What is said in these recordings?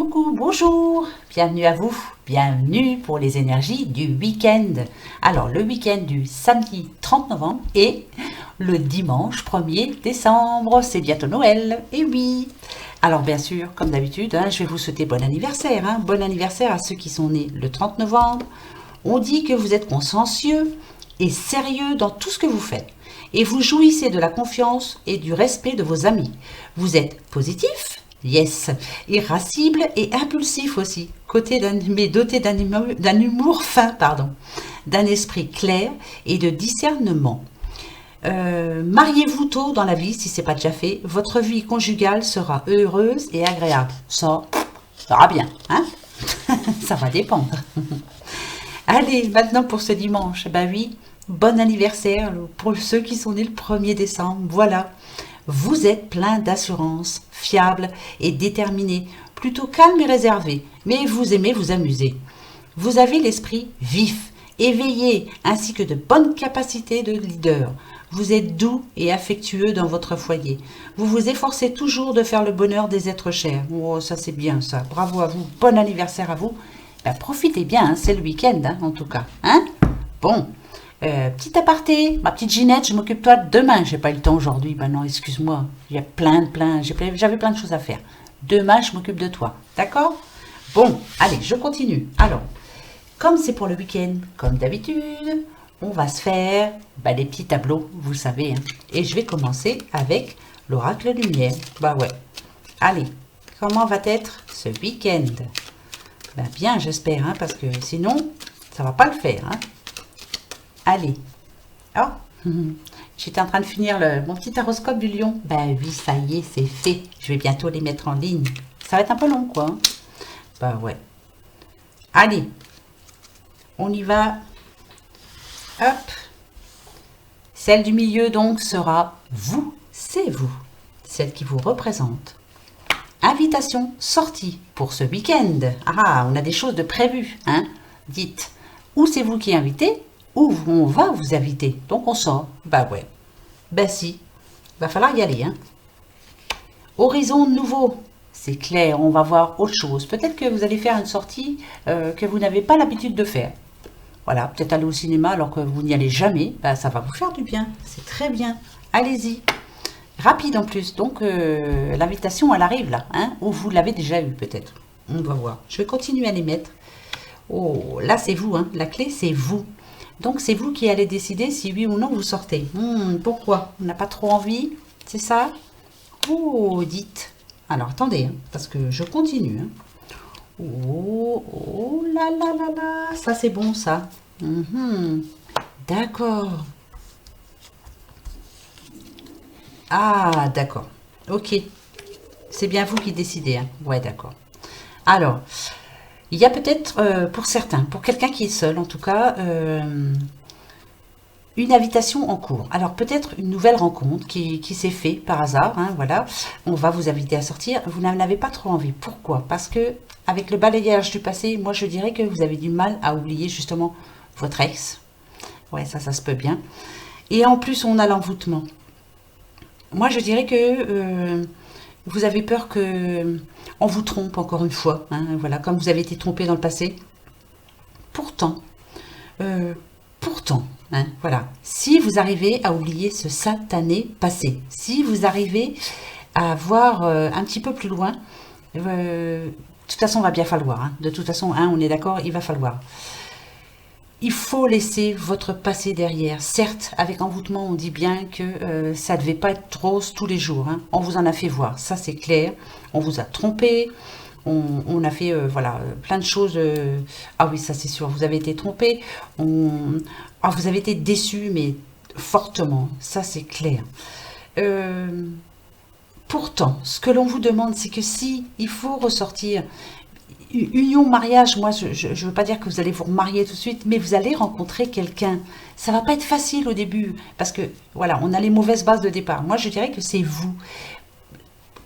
Coucou, bonjour, bienvenue à vous, bienvenue pour les énergies du week-end. Alors le week-end du samedi 30 novembre et le dimanche 1er décembre, c'est bientôt Noël, et oui. Alors bien sûr, comme d'habitude, je vais vous souhaiter bon anniversaire, bon anniversaire à ceux qui sont nés le 30 novembre. On dit que vous êtes consciencieux et sérieux dans tout ce que vous faites. Et vous jouissez de la confiance et du respect de vos amis. Vous êtes positif. Yes, irascible et impulsif aussi, mais doté d'un humour fin, d'un esprit clair et de discernement. Mariez-vous tôt dans la vie si ce n'est pas déjà fait, votre vie conjugale sera heureuse et agréable. Ça va bien, hein. Ça va dépendre. Allez, maintenant pour ce dimanche, ben oui, bon anniversaire pour ceux qui sont nés le 1er décembre, voilà. Vous êtes plein d'assurance, fiable et déterminé, plutôt calme et réservé, mais vous aimez vous amuser. Vous avez l'esprit vif, éveillé, ainsi que de bonnes capacités de leader. Vous êtes doux et affectueux dans votre foyer. Vous vous efforcez toujours de faire le bonheur des êtres chers. Oh, ça c'est bien ça, bravo à vous, bon anniversaire à vous. Ben, profitez bien, c'est le week-end en tout cas. Bon. Petit aparté, ma petite Ginette, je m'occupe de toi demain. J'ai pas eu le temps aujourd'hui. Ben non, excuse-moi. Il y a j'avais plein de choses à faire. Demain, je m'occupe de toi. D'accord? Bon, allez, je continue. Alors, comme c'est pour le week-end, comme d'habitude, on va se faire des petits tableaux, vous savez. Et je vais commencer avec l'oracle lumière. Bah ouais. Allez, comment va être ce week-end? Ben bien, j'espère, parce que sinon, ça va pas le faire, Allez, j'étais en train de finir mon petit horoscope du lion. Ben oui, ça y est, c'est fait. Je vais bientôt les mettre en ligne. Ça va être un peu long, quoi. Ben ouais. Allez, on y va. Hop. Celle du milieu, donc, sera vous. C'est vous. Celle qui vous représente. Invitation, sortie pour ce week-end. Ah, on a des choses de prévues, Dites, où c'est vous qui invitez? Où on va vous inviter, donc on sort. Bah ouais, bah si, va falloir y aller. Horizon nouveau, c'est clair, on va voir autre chose. Peut-être que vous allez faire une sortie que vous n'avez pas l'habitude de faire. Voilà, peut-être aller au cinéma alors que vous n'y allez jamais, bah ça va vous faire du bien, c'est très bien. Allez-y, rapide en plus, donc l'invitation elle arrive là, ou vous l'avez déjà eu peut-être. On va voir, je vais continuer à les mettre. Oh, là c'est vous, la clé c'est vous. Donc, c'est vous qui allez décider si oui ou non vous sortez. Pourquoi? On n'a pas trop envie, c'est ça? Oh, dites. Alors, attendez, parce que je continue. Oh là là là là. Ça, c'est bon, ça. D'accord. Ah, d'accord. Ok. C'est bien vous qui décidez. Ouais, d'accord. Alors... Il y a peut-être, pour certains, pour quelqu'un qui est seul en tout cas, une invitation en cours. Alors peut-être une nouvelle rencontre qui s'est faite par hasard, voilà. On va vous inviter à sortir, vous n'en avez pas trop envie. Pourquoi? Parce que avec le balayage du passé, moi je dirais que vous avez du mal à oublier justement votre ex. Ouais, ça se peut bien. Et en plus, on a l'envoûtement. Moi je dirais que... vous avez peur que on vous trompe encore une fois, voilà, comme vous avez été trompé dans le passé. Pourtant, voilà, si vous arrivez à oublier ce satané passé, si vous arrivez à voir un petit peu plus loin, de toute façon, il va bien falloir. De toute façon, on est d'accord, il va falloir. Il faut laisser votre passé derrière. Certes, avec envoûtement, on dit bien que ça ne devait pas être rose tous les jours. On vous en a fait voir, ça c'est clair. On vous a trompé, on a fait plein de choses. Ah oui, ça c'est sûr, vous avez été trompé. Vous avez été déçu, mais fortement, ça c'est clair. Pourtant, ce que l'on vous demande, c'est que si il faut ressortir... Union, mariage, moi je ne veux pas dire que vous allez vous remarier tout de suite, mais vous allez rencontrer quelqu'un. Ça va pas être facile au début, parce que voilà, on a les mauvaises bases de départ. Moi je dirais que c'est vous.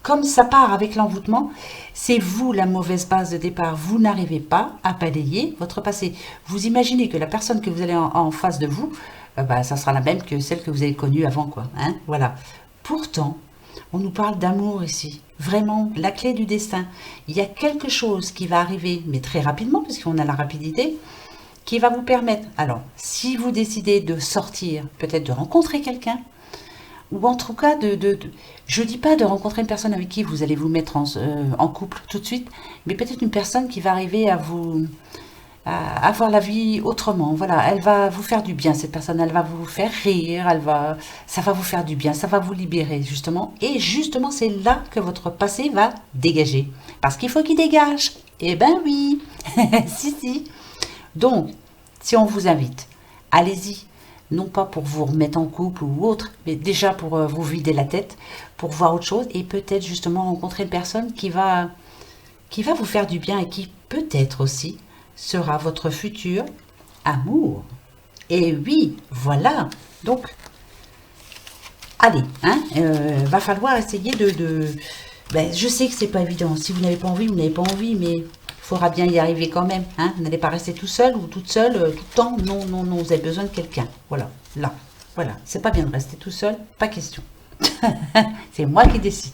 Comme ça part avec l'envoûtement, c'est vous la mauvaise base de départ. Vous n'arrivez pas à balayer votre passé. Vous imaginez que la personne que vous allez en face de vous, ça sera la même que celle que vous avez connue avant, quoi. Voilà. Pourtant, On nous parle d'amour ici. Vraiment, la clé du destin. Il y a quelque chose qui va arriver, mais très rapidement, puisqu'on a la rapidité, qui va vous permettre, alors, si vous décidez de sortir, peut-être de rencontrer quelqu'un, ou en tout cas, je ne dis pas de rencontrer une personne avec qui vous allez vous mettre en couple tout de suite, mais peut-être une personne qui va arriver à voir la vie autrement. Voilà, elle va vous faire du bien, cette personne, elle va vous faire rire, ça va vous faire du bien, ça va vous libérer, justement. Et justement, c'est là que votre passé va dégager. Parce qu'il faut qu'il dégage. Eh ben oui, si, si. Donc, si on vous invite, allez-y. Non pas pour vous remettre en couple ou autre, mais déjà pour vous vider la tête, pour voir autre chose et peut-être justement rencontrer une personne qui va vous faire du bien et qui peut-être aussi sera votre futur amour. Et oui, voilà. Donc, allez, hein, va falloir essayer ben, je sais que c'est pas évident. Si vous n'avez pas envie, vous n'avez pas envie, mais il faudra bien y arriver quand même. Hein. Vous n'allez pas rester tout seul ou toute seule tout le temps. Non, non, non, vous avez besoin de quelqu'un. Voilà, là. Voilà, c'est pas bien de rester tout seul, pas question. C'est moi qui décide.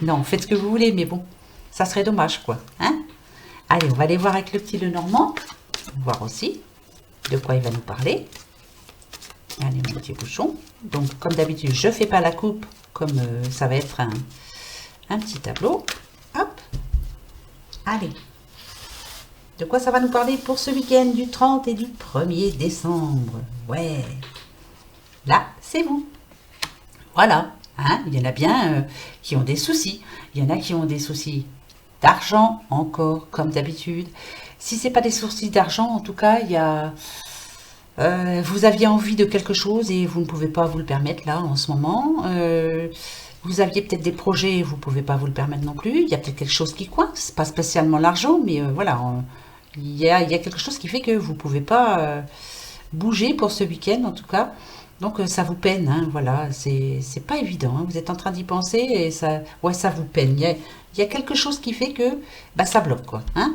Non, faites ce que vous voulez, mais bon, ça serait dommage, quoi. Hein. Allez, on va aller voir avec le petit Lenormand, voir aussi de quoi il va nous parler. Allez, mon petit bouchon. Donc, comme d'habitude, je ne fais pas la coupe, comme ça va être un petit tableau. Hop. Allez. De quoi ça va nous parler pour ce week-end du 30 et du 1er décembre? Ouais. Là, c'est vous. Voilà. Hein, il y en a bien qui ont des soucis. Il y en a qui ont des soucis d'argent, encore, comme d'habitude. Si ce n'est pas des soucis d'argent, en tout cas, il y a... vous aviez envie de quelque chose et vous ne pouvez pas vous le permettre là, en ce moment. Vous aviez peut-être des projets et vous ne pouvez pas vous le permettre non plus. Il y a peut-être quelque chose qui coince, pas spécialement l'argent, mais voilà, il y a quelque chose qui fait que vous ne pouvez pas bouger pour ce week-end, en tout cas. Donc ça vous peine, hein, voilà, c'est pas évident. Hein. Vous êtes en train d'y penser et ça, ouais, ça vous peine. Il y a quelque chose qui fait que bah, ça bloque, quoi. Hein.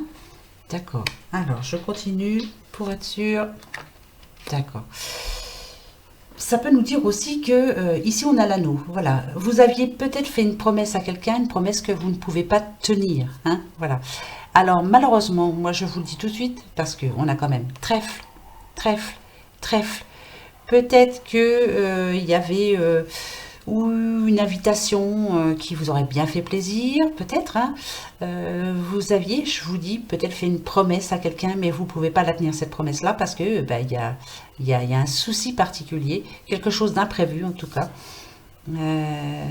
D'accord. Alors, je continue pour être sûr. D'accord. Ça peut nous dire aussi que ici on a l'anneau. Voilà. Vous aviez peut-être fait une promesse à quelqu'un, une promesse que vous ne pouvez pas tenir. Hein. Voilà. Alors malheureusement, moi je vous le dis tout de suite, parce qu'on a quand même trèfle, trèfle, trèfle. Peut-être que il y avait ou une invitation qui vous aurait bien fait plaisir, peut-être. Hein. Vous aviez, je vous dis, peut-être fait une promesse à quelqu'un, mais vous ne pouvez pas la tenir, cette promesse-là, parce que il y a un souci particulier, quelque chose d'imprévu en tout cas.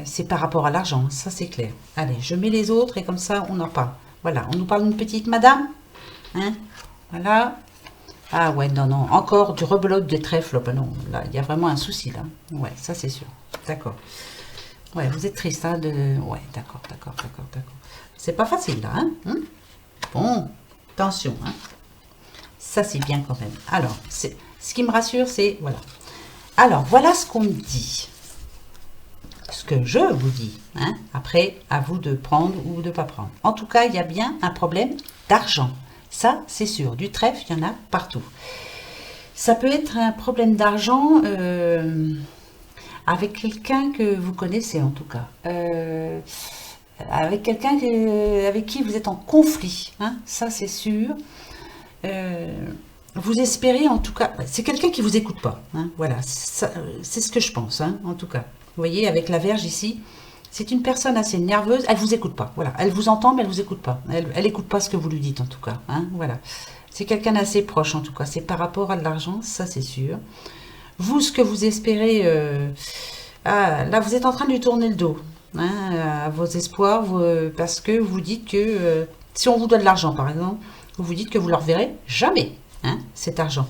C'est par rapport à l'argent, ça c'est clair. Allez, je mets les autres et comme ça on en parle. Voilà, on nous parle d'une petite madame. Hein, voilà. Ah ouais, non, non, encore du rebelote de trèfle. Ben non, là, il y a vraiment un souci, là. Ouais, ça, c'est sûr. D'accord. Ouais, vous êtes triste, hein, Ouais, d'accord, d'accord, d'accord, d'accord. C'est pas facile, là, hein. Bon, attention, hein. Ça, c'est bien quand même. Alors, ce qui me rassure, c'est... Voilà. Alors, voilà ce qu'on me dit. Ce que je vous dis, hein. Après, à vous de prendre ou de ne pas prendre. En tout cas, il y a bien un problème d'argent. Ça, c'est sûr. Du trèfle, il y en a partout. Ça peut être un problème d'argent avec quelqu'un que vous connaissez, en tout cas. Avec quelqu'un avec qui vous êtes en conflit. Hein, ça, c'est sûr. Vous espérez, en tout cas... C'est quelqu'un qui ne vous écoute pas. Hein, voilà, c'est ce que je pense, hein, en tout cas. Vous voyez, avec la Vierge ici... C'est une personne assez nerveuse, elle vous écoute pas. Voilà, elle vous entend, mais elle vous écoute pas. Elle écoute pas ce que vous lui dites en tout cas. Hein, voilà, c'est quelqu'un d'assez proche en tout cas. C'est par rapport à de l'argent, ça c'est sûr. Vous, ce que vous espérez, là vous êtes en train de lui tourner le dos, hein, à vos espoirs, parce que vous dites que si on vous doit de l'argent par exemple, vous vous dites que vous ne le reverrez jamais, hein, cet argent.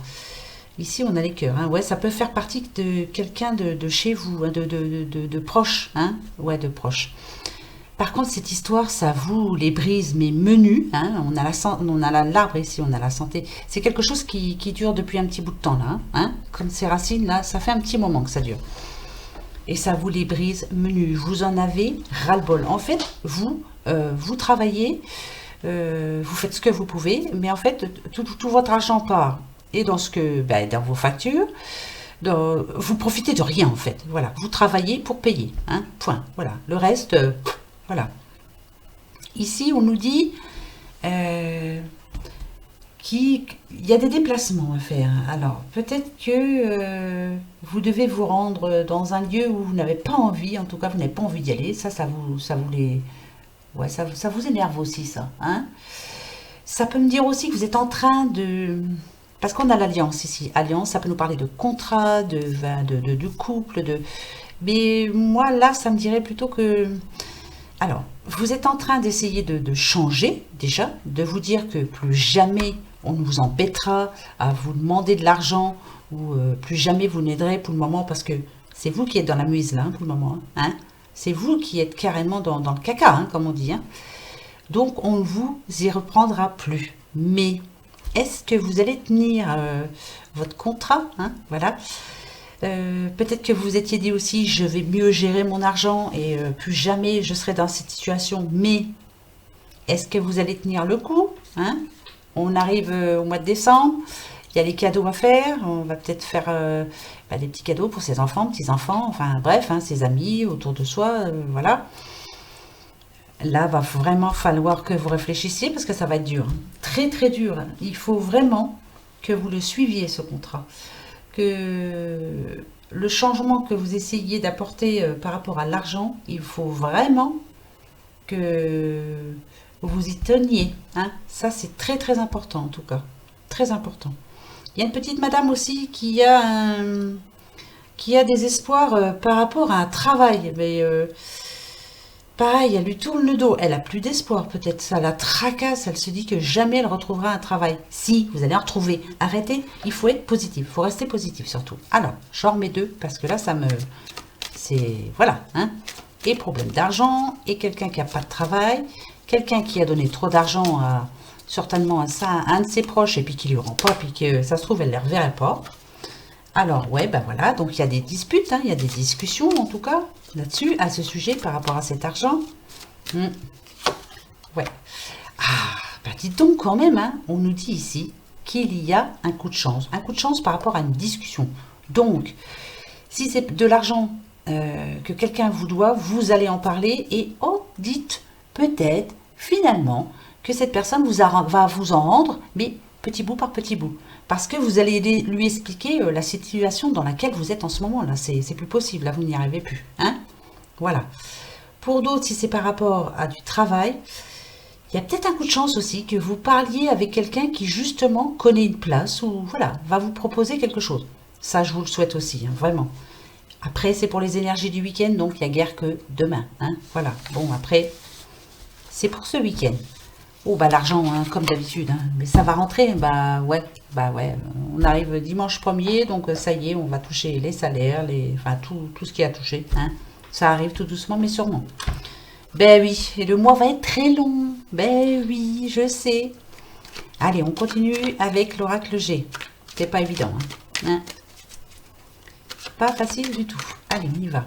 Ici, on a les cœurs. Hein. Ouais, ça peut faire partie de quelqu'un de chez vous, hein, de proche. Hein. Ouais, de proche. Par contre, cette histoire, ça vous les brise, mais menus. Hein. On a l'arbre ici, on a la santé. C'est quelque chose qui dure depuis un petit bout de temps, là. Hein. Comme ces racines, là, ça fait un petit moment que ça dure. Et ça vous les brise menus. Vous en avez ras-le-bol. En fait, vous travaillez, vous faites ce que vous pouvez, mais en fait, tout votre argent part. Et dans dans vos factures, vous profitez de rien en fait. Voilà, vous travaillez pour payer. Hein, point. Voilà. Le reste, voilà. Ici, on nous dit qu'il y a des déplacements à faire. Alors, peut-être que vous devez vous rendre dans un lieu où vous n'avez pas envie. En tout cas, vous n'avez pas envie d'y aller. Ça vous les... Ouais, ça vous énerve aussi, ça. Hein. Ça peut me dire aussi que vous êtes en train de... Parce qu'on a l'alliance ici. Alliance, ça peut nous parler de contrat, de couple, de... Mais moi, là, ça me dirait plutôt que... Alors, vous êtes en train d'essayer de changer, déjà, de vous dire que plus jamais on ne vous embêtera à vous demander de l'argent, ou plus jamais vous n'aiderez pour le moment, parce que c'est vous qui êtes dans la muse, là, hein, pour le moment. Hein. C'est vous qui êtes carrément dans le caca, hein, comme on dit. Hein. Donc, on ne vous y reprendra plus. Mais... est-ce que vous allez tenir votre contrat, hein, voilà. Peut-être que vous étiez dit aussi, je vais mieux gérer mon argent et plus jamais je serai dans cette situation. Mais est-ce que vous allez tenir le coup, hein? On arrive au mois de décembre, il y a les cadeaux à faire. On va peut-être faire des petits cadeaux pour ses enfants, petits-enfants, enfin bref, hein, ses amis autour de soi, voilà. Là, va vraiment falloir que vous réfléchissiez parce que ça va être dur. Hein. Très, très dur. Hein. Il faut vraiment que vous le suiviez, ce contrat. Que le changement que vous essayez d'apporter par rapport à l'argent, il faut vraiment que vous y teniez. Hein. Ça, c'est très, très important en tout cas. Très important. Il y a une petite madame aussi qui a des espoirs par rapport à un travail. Mais... pareil, elle lui tourne le dos, elle a plus d'espoir peut-être, ça la tracasse, elle se dit que jamais elle retrouvera un travail. Si, vous allez en retrouver. Arrêtez, il faut être positif, il faut rester positif surtout. Alors, j'en remets deux, parce que là, c'est... Voilà, hein. Et problème d'argent, et quelqu'un qui n'a pas de travail, quelqu'un qui a donné trop d'argent certainement à un de ses proches, et puis qui lui rend pas, puis que ça se trouve, elle ne les reverrait pas. Alors, ouais, ben voilà, donc il y a des disputes, hein, il y a des discussions en tout cas, là-dessus, à ce sujet, par rapport à cet argent. Ouais. Ah, ben dites donc quand même, hein, on nous dit ici qu'il y a un coup de chance par rapport à une discussion. Donc, si c'est de l'argent que quelqu'un vous doit, vous allez en parler et, oh, dites peut-être, finalement, que cette personne va vous en rendre, mais petit bout par petit bout. Parce que vous allez lui expliquer la situation dans laquelle vous êtes en ce moment. Là, c'est plus possible. Là, vous n'y arrivez plus. Hein, voilà. Pour d'autres, si c'est par rapport à du travail, il y a peut-être un coup de chance aussi que vous parliez avec quelqu'un qui, justement, connaît une place ou, voilà, va vous proposer quelque chose. Ça, je vous le souhaite aussi, hein, vraiment. Après, c'est pour les énergies du week-end, donc il n'y a guère que demain. Hein, voilà. Bon, après, c'est pour ce week-end. Oh, bah l'argent, hein, comme d'habitude, hein. Mais ça va rentrer, bah ouais, on arrive dimanche 1er, donc ça y est, on va toucher les salaires, enfin tout ce qui a touché, hein. Ça arrive tout doucement, mais sûrement. Ben oui, et le mois va être très long, ben oui, je sais. Allez, on continue avec l'oracle G. C'est pas évident, hein. Pas facile du tout. Allez, on y va.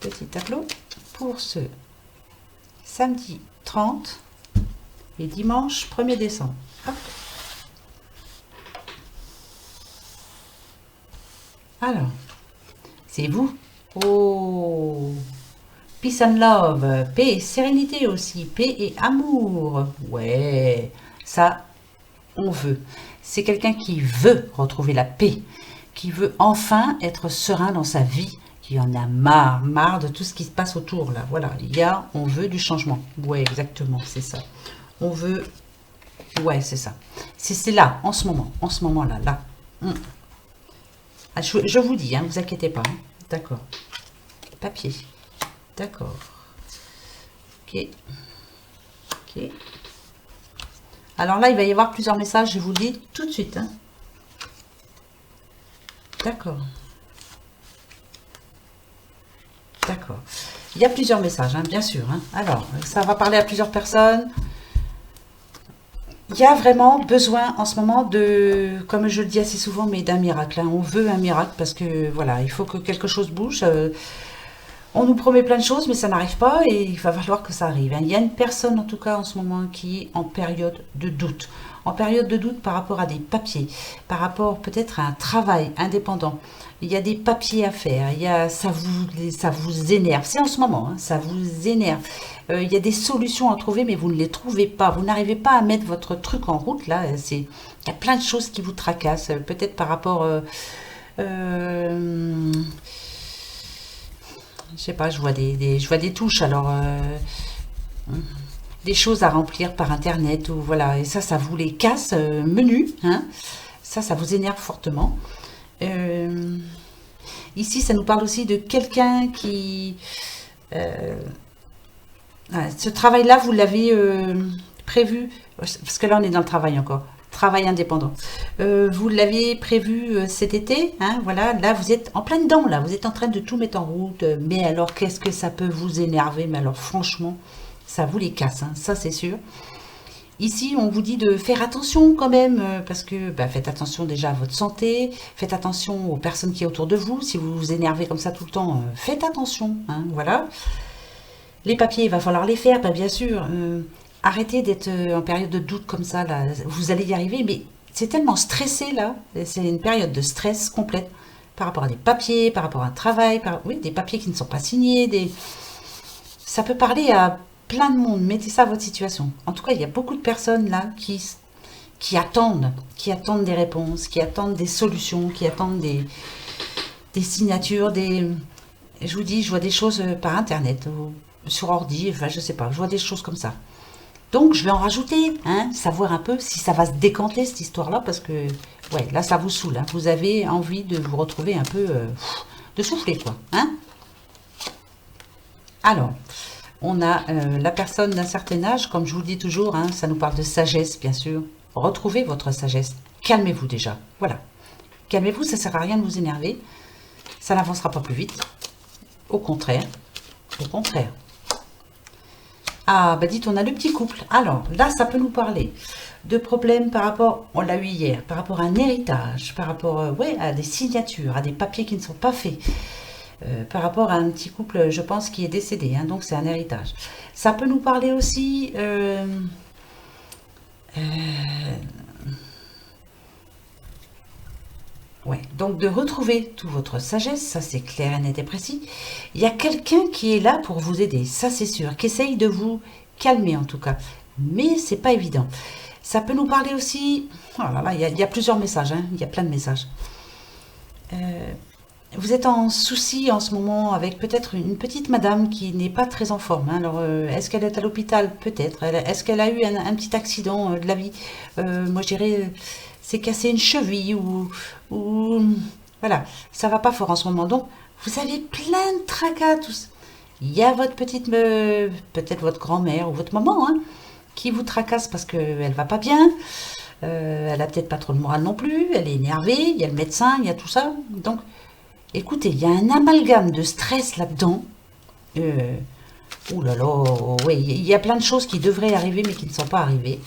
Petit tableau pour ce samedi 30 et dimanche 1er décembre. Hop. Alors, c'est vous. Oh, peace and love, paix, sérénité aussi, paix et amour. Ouais, ça, on veut. C'est quelqu'un qui veut retrouver la paix, qui veut enfin être serein dans sa vie. Qui en a marre de tout ce qui se passe autour, là. Voilà, on veut du changement. Ouais, exactement, c'est ça. On veut... Ouais, c'est ça. C'est là, en ce moment-là, là. Ah, je vous dis, hein, vous inquiétez pas. Hein. D'accord. Papier. D'accord. Ok. Ok. Alors là, il va y avoir plusieurs messages, je vous le dis tout de suite. Hein. D'accord. D'accord. Il y a plusieurs messages, hein, bien sûr. Hein. Alors, ça va parler à plusieurs personnes. Il y a vraiment besoin en ce moment de, comme je le dis assez souvent, mais d'un miracle. Hein. On veut un miracle parce que, voilà, il faut que quelque chose bouge. On nous promet plein de choses, mais ça n'arrive pas et il va falloir que ça arrive. Il y a une personne, en tout cas, en ce moment, qui est en période de doute. En période de doute par rapport à des papiers, par rapport peut-être à un travail indépendant. Il y a des papiers à faire, ça vous énerve. C'est en ce moment, hein, ça vous énerve. Il y a des solutions à trouver, mais vous ne les trouvez pas. Vous n'arrivez pas à mettre votre truc en route. Là, il y a plein de choses qui vous tracassent. Peut-être par rapport... je sais pas, je vois des touches, alors des choses à remplir par internet, ou voilà, et ça vous les casse, menu, hein, ça vous énerve fortement. Euh, Ici, ça nous parle aussi de quelqu'un qui... ce travail-là, vous l'avez prévu, parce que là, on est dans le travail encore. Travail indépendant. Vous l'avez prévu cet été, hein, voilà, là vous êtes en plein dedans, là, vous êtes en train de tout mettre en route, mais alors qu'est-ce que ça peut vous énerver, mais alors franchement, ça vous les casse, hein, ça c'est sûr. Ici, on vous dit de faire attention quand même, parce que bah, faites attention déjà à votre santé, faites attention aux personnes qui sont autour de vous, si vous vous énervez comme ça tout le temps, faites attention, hein, voilà. Les papiers, il va falloir les faire, bah, bien sûr. Arrêtez d'être en période de doute comme ça, là. Vous allez y arriver, mais c'est tellement stressé, là. C'est une période de stress complète par rapport à des papiers, par rapport à un travail, oui, des papiers qui ne sont pas signés. Ça peut parler à plein de monde. Mettez ça à votre situation. En tout cas, il y a beaucoup de personnes, là, qui attendent des réponses, qui attendent des solutions, qui attendent des signatures, Je vous dis, je vois des choses par Internet, sur ordi, enfin, je sais pas, je vois des choses comme ça. Donc, je vais en rajouter, hein, savoir un peu si ça va se décanter, cette histoire-là, parce que, ouais, là, ça vous saoule, hein. Vous avez envie de vous retrouver un peu, de souffler, quoi, hein. Alors, on a la personne d'un certain âge, comme je vous le dis toujours, hein, ça nous parle de sagesse, bien sûr. Retrouvez votre sagesse. Calmez-vous déjà, voilà. Calmez-vous, ça sert à rien de vous énerver. Ça n'avancera pas plus vite. Au contraire, au contraire. Ah, bah dites, on a le petit couple. Alors, là, ça peut nous parler de problèmes par rapport, on l'a eu hier, par rapport à un héritage, par rapport ouais, à des signatures, à des papiers qui ne sont pas faits, par rapport à un petit couple, je pense, qui est décédé, hein, donc c'est un héritage. Ça peut nous parler aussi... ouais, donc de retrouver toute votre sagesse, ça c'est clair et net et précis. Il y a quelqu'un qui est là pour vous aider, ça c'est sûr, qui essaye de vous calmer en tout cas. Mais c'est pas évident. Ça peut nous parler aussi... Oh là là, il y a plusieurs messages, hein, il y a plein de messages. Vous êtes en souci en ce moment avec peut-être une petite madame qui n'est pas très en forme, hein. Alors, est-ce qu'elle est à l'hôpital? Peut-être. Est-ce qu'elle a eu un petit accident de la vie? Moi, je dirais, c'est cassé une cheville ou... Voilà, ça va pas fort en ce moment. Donc, vous avez plein de tracas, tous. Il y a votre petite... peut-être votre grand-mère ou votre maman, hein, qui vous tracasse parce qu'elle va pas bien. Elle a peut-être pas trop le moral non plus. Elle est énervée. Il y a le médecin, il y a tout ça. Donc... Écoutez, il y a un amalgame de stress là-dedans. Ouh là là, oui, il y a plein de choses qui devraient arriver mais qui ne sont pas arrivées.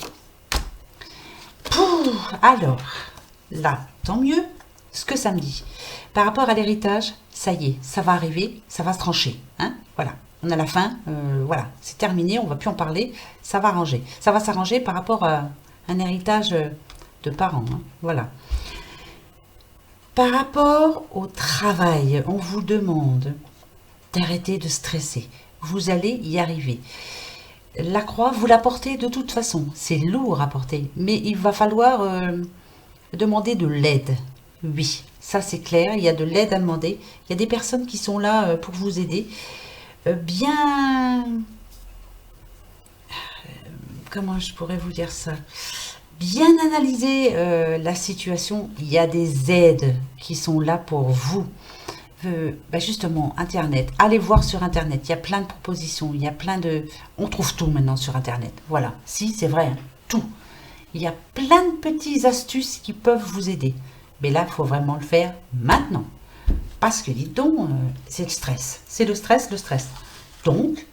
Pouh, alors, là, tant mieux, ce que ça me dit. Par rapport à l'héritage, ça y est, ça va arriver, ça va se trancher. Hein, voilà, on a la fin, voilà, c'est terminé, on ne va plus en parler, ça va arranger. Ça va s'arranger par rapport à un héritage de parents. Hein, voilà. Par rapport au travail, on vous demande d'arrêter de stresser. Vous allez y arriver. La croix, vous la portez de toute façon. C'est lourd à porter, mais il va falloir demander de l'aide. Oui, ça c'est clair, il y a de l'aide à demander. Il y a des personnes qui sont là pour vous aider. Bien... comment je pourrais vous dire ça? Bien analyser la situation, il y a des aides qui sont là pour vous. Bah justement, Internet, allez voir sur Internet, il y a plein de propositions, il y a plein de... On trouve tout maintenant sur Internet, voilà. Si, c'est vrai, hein, tout. Il y a plein de petites astuces qui peuvent vous aider. Mais là, il faut vraiment le faire maintenant. Parce que, dites donc, c'est le stress. C'est le stress, le stress. Donc,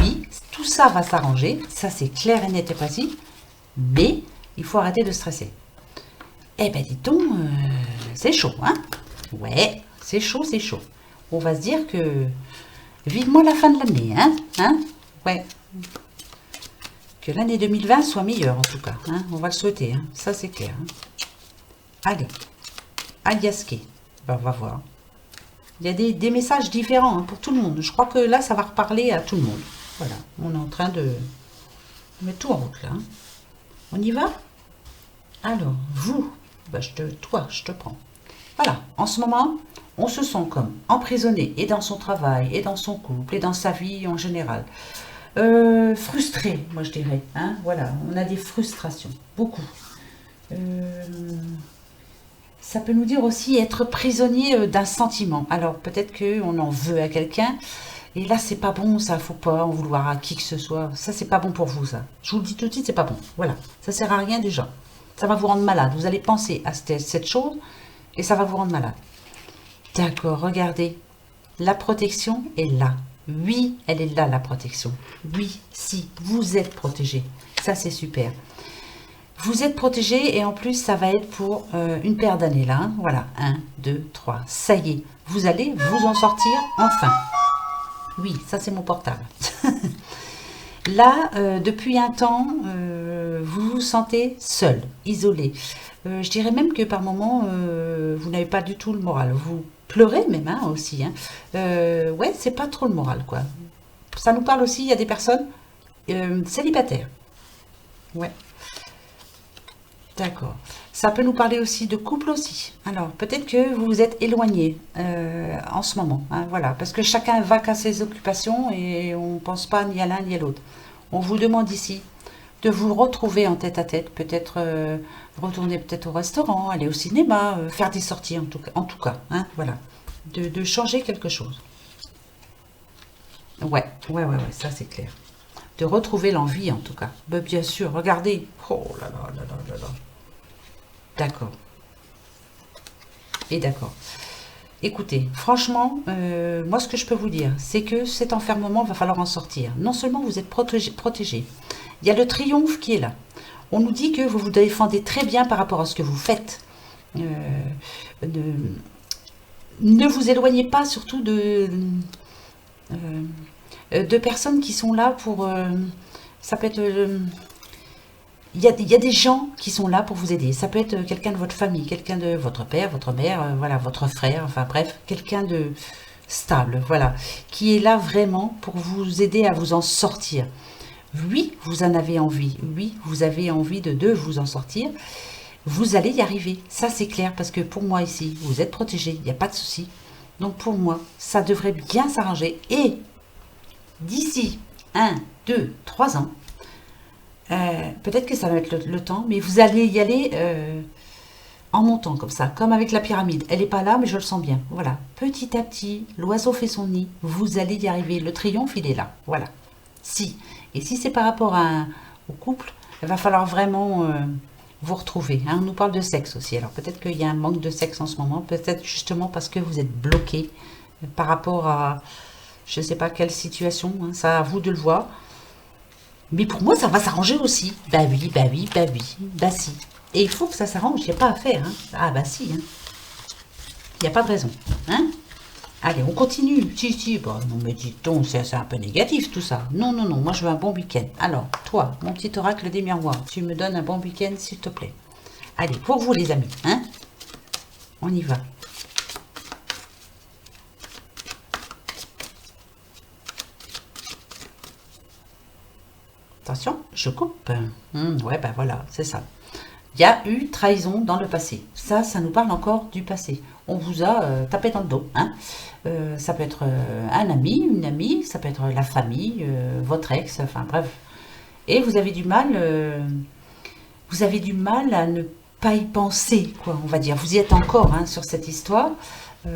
oui, tout ça va s'arranger, ça c'est clair et net et précis, mais... il faut arrêter de stresser. Eh ben, dis donc, c'est chaud, hein? Ouais, c'est chaud, c'est chaud. On va se dire que Vivement la fin de l'année, hein, ouais. Que l'année 2020 soit meilleure, en tout cas, hein. On va le souhaiter, hein. Ça, c'est clair. Hein. Allez, Aliaské, ben, on va voir. Il y a des messages différents, hein, pour tout le monde. Je crois que là, ça va reparler à tout le monde. Voilà, on est en train de mettre tout en route, là. Hein. On y va? Alors, vous, ben, toi, je te prends. Voilà, en ce moment, on se sent comme emprisonné, et dans son travail, et dans son couple, et dans sa vie en général. Frustré, moi je dirais. Hein, voilà, on a des frustrations, beaucoup. Ça peut nous dire aussi être prisonnier d'un sentiment. Alors peut-être qu'on en veut à quelqu'un, et là c'est pas bon, ça, faut pas en vouloir à qui que ce soit. Ça c'est pas bon pour vous, ça. Je vous le dis tout de suite, c'est pas bon. Voilà, ça sert à rien déjà. Ça va vous rendre malade. Vous allez penser à cette chose, et ça va vous rendre malade. D'accord, regardez. La protection est là. Oui, elle est là, la protection. Oui, si, vous êtes protégé. Ça, c'est super. Vous êtes protégé et en plus, ça va être pour une paire d'années, là. Hein. Voilà, 1, 2, 3. Ça y est, vous allez vous en sortir enfin. Oui, ça, c'est mon portable. Là, depuis un temps, vous vous sentez seul, isolé. Je dirais même que par moments, vous n'avez pas du tout le moral. Vous pleurez même hein, aussi. Hein. Ouais, c'est pas trop le moral, quoi. Ça nous parle aussi, il y a des personnes célibataires. Ouais, d'accord. Ça peut nous parler aussi de couple aussi. Alors, peut-être que vous vous êtes éloigné en ce moment. Hein, voilà, parce que chacun va qu'à ses occupations et on ne pense pas ni à l'un ni à l'autre. On vous demande ici de vous retrouver en tête à tête, peut-être retourner peut-être au restaurant, aller au cinéma, faire des sorties en tout cas, hein, voilà, de changer quelque chose. Ouais, ça c'est clair. De retrouver l'envie en tout cas. Ben, bien sûr, regardez. Oh là là là là là là. D'accord. Et d'accord. Écoutez, franchement, moi ce que je peux vous dire, c'est que cet enfermement, va falloir en sortir. Non seulement vous êtes protégé, il y a le triomphe qui est là. On nous dit que vous vous défendez très bien par rapport à ce que vous faites. Ne vous éloignez pas surtout de personnes qui sont là pour... ça peut être... il y a des gens qui sont là pour vous aider. Ça peut être quelqu'un de votre famille, quelqu'un de votre père, votre mère, voilà, votre frère, enfin bref, quelqu'un de stable, voilà, qui est là vraiment pour vous aider à vous en sortir. Oui, vous en avez envie. Oui, vous avez envie de vous en sortir. Vous allez y arriver. Ça, c'est clair, parce que pour moi, ici, vous êtes protégé. Il n'y a pas de souci. Donc, pour moi, ça devrait bien s'arranger. Et d'ici 1, 2, 3 ans, peut-être que ça va être le temps, mais vous allez y aller en montant comme ça, comme avec la pyramide. Elle n'est pas là, mais je le sens bien. Voilà. Petit à petit, l'oiseau fait son nid. Vous allez y arriver. Le triomphe, il est là. Voilà. Si. Et si c'est par rapport au couple, il va falloir vraiment vous retrouver. Hein. On nous parle de sexe aussi. Alors peut-être qu'il y a un manque de sexe en ce moment. Peut-être justement parce que vous êtes bloqué par rapport à je ne sais pas quelle situation. Hein. Ça à vous de le voir. Mais pour moi, ça va s'arranger aussi. Bah oui, bah oui, bah oui. Bah si. Et il faut que ça s'arrange. Il n'y a pas à faire. Hein. Ah bah si. Hein. Il n'y a pas de raison. Hein. Allez, on continue. Si, bon, non, mais dis-donc, c'est un peu négatif tout ça. Non, moi je veux un bon week-end. Alors, toi, mon petit oracle des miroirs, tu me donnes un bon week-end, s'il te plaît. Allez, pour vous les amis, hein. On y va. Attention, je coupe. Ouais, ben voilà, c'est ça. Il y a eu trahison dans le passé. Ça nous parle encore du passé. On vous a tapé dans le dos. Hein. Ça peut être un ami, une amie, ça peut être la famille, votre ex, enfin bref. Et vous avez du mal, à ne pas y penser, quoi, on va dire. Vous y êtes encore hein, sur cette histoire.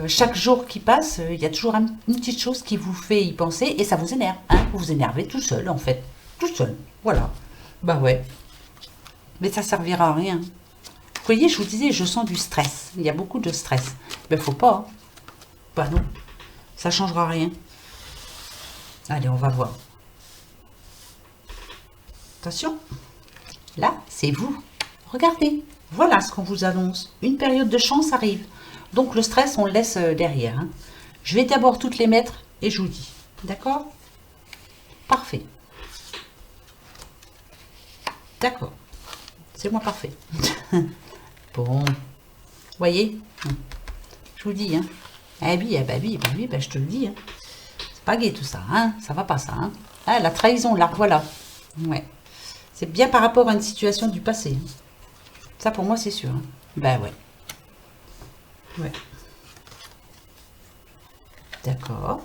Chaque jour qui passe, il y a toujours une petite chose qui vous fait y penser et ça vous énerve. Hein. Vous vous énervez tout seul, en fait. Tout seul. Voilà. Bah ouais. Mais ça servira à rien. Vous voyez, je vous disais, je sens du stress. Il y a beaucoup de stress. Mais faut pas. Hein. Bah non. Ça changera rien. Allez, on va voir. Attention. Là, c'est vous. Regardez. Voilà ce qu'on vous annonce. Une période de chance arrive. Donc le stress, on le laisse derrière. Hein. Je vais d'abord toutes les mettre et je vous dis. D'accord? Parfait. D'accord. C'est moi parfait. Bon. Voyez? Je vous dis, hein. Eh oui, bah oui, bah oui, bah je te le dis, hein. C'est pas gai tout ça, hein. Ça va pas, ça, hein. Ah, la trahison, là, voilà. Ouais. C'est bien par rapport à une situation du passé. Ça, pour moi, c'est sûr. Hein. Ben ouais. Ouais. D'accord.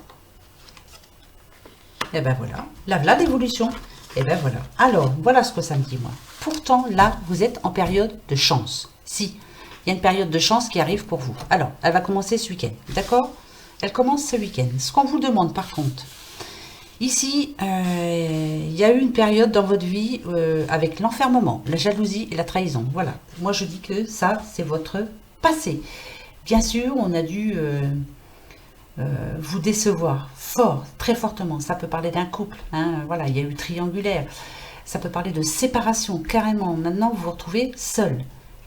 Et ben voilà. Là, l'évolution. Et ben voilà. Alors, voilà ce que ça me dit, moi. Pourtant, là, vous êtes en période de chance. Si, il y a une période de chance qui arrive pour vous. Alors, elle va commencer ce week-end. D'accord? Elle commence ce week-end. Ce qu'on vous demande, par contre, ici, il y a eu une période dans votre vie avec l'enfermement, la jalousie et la trahison. Voilà. Moi, je dis que ça, c'est votre passé. Bien sûr, on a dû vous décevoir fort, très fortement. Ça peut parler d'un couple. Hein, voilà, il y a eu triangulaire. Ça peut parler de séparation, carrément. Maintenant, vous vous retrouvez seul.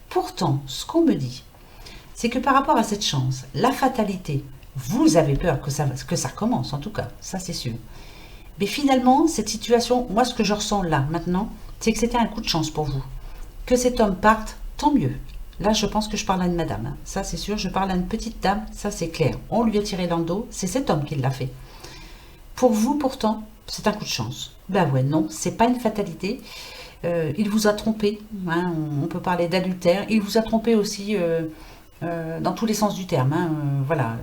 Pourtant, ce qu'on me dit, c'est que par rapport à cette chance, la fatalité, vous avez peur que ça recommence, en tout cas. Ça, c'est sûr. Mais finalement, cette situation, moi, ce que je ressens là, maintenant, c'est que c'était un coup de chance pour vous. Que cet homme parte, tant mieux. Là, je pense que je parle à une madame. Hein. Ça, c'est sûr. Je parle à une petite dame. Ça, c'est clair. On lui a tiré dans le dos. C'est cet homme qui l'a fait. Pour vous, pourtant, c'est un coup de chance. Ben ouais, non, c'est pas une fatalité. Il vous a trompé. Hein, on peut parler d'adultère. Il vous a trompé aussi dans tous les sens du terme. Hein, voilà.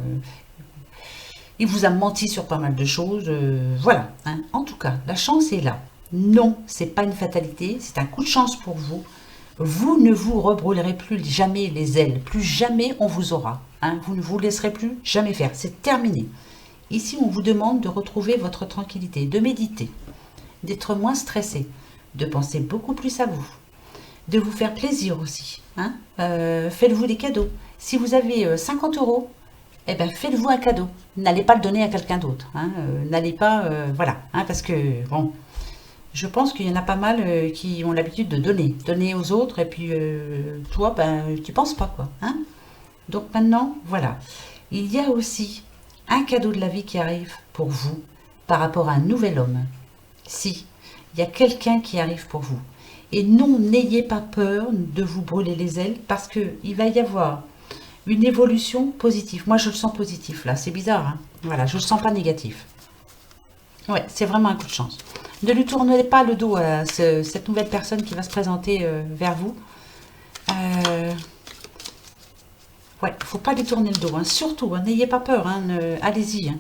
Il vous a menti sur pas mal de choses. Voilà. Hein. En tout cas, la chance est là. Non, c'est pas une fatalité. C'est un coup de chance pour vous. Vous ne vous rebrûlerez plus jamais les ailes. Plus jamais on vous aura. Hein. Vous ne vous laisserez plus jamais faire. C'est terminé. Ici, on vous demande de retrouver votre tranquillité, de méditer, d'être moins stressé, de penser beaucoup plus à vous, de vous faire plaisir aussi. Hein. Faites-vous des cadeaux. Si vous avez 50 euros, eh ben, faites-vous un cadeau. N'allez pas le donner à quelqu'un d'autre. Hein. N'allez pas... voilà. Hein, parce que, bon, je pense qu'il y en a pas mal qui ont l'habitude de donner. Donner aux autres, et puis toi, ben, tu penses pas, quoi. Hein. Donc maintenant, voilà. Il y a aussi un cadeau de la vie qui arrive pour vous par rapport à un nouvel homme. Si, il y a quelqu'un qui arrive pour vous. Et non, n'ayez pas peur de vous brûler les ailes parce qu'il va y avoir une évolution positive. Moi, je le sens positif là. C'est bizarre, hein. Voilà, je le sens pas négatif. Ouais, c'est vraiment un coup de chance. Ne lui tournez pas le dos à cette nouvelle personne qui va se présenter vers vous. Ouais, faut pas lui tourner le dos, hein. Surtout, hein, n'ayez pas peur, hein, allez-y. Hein.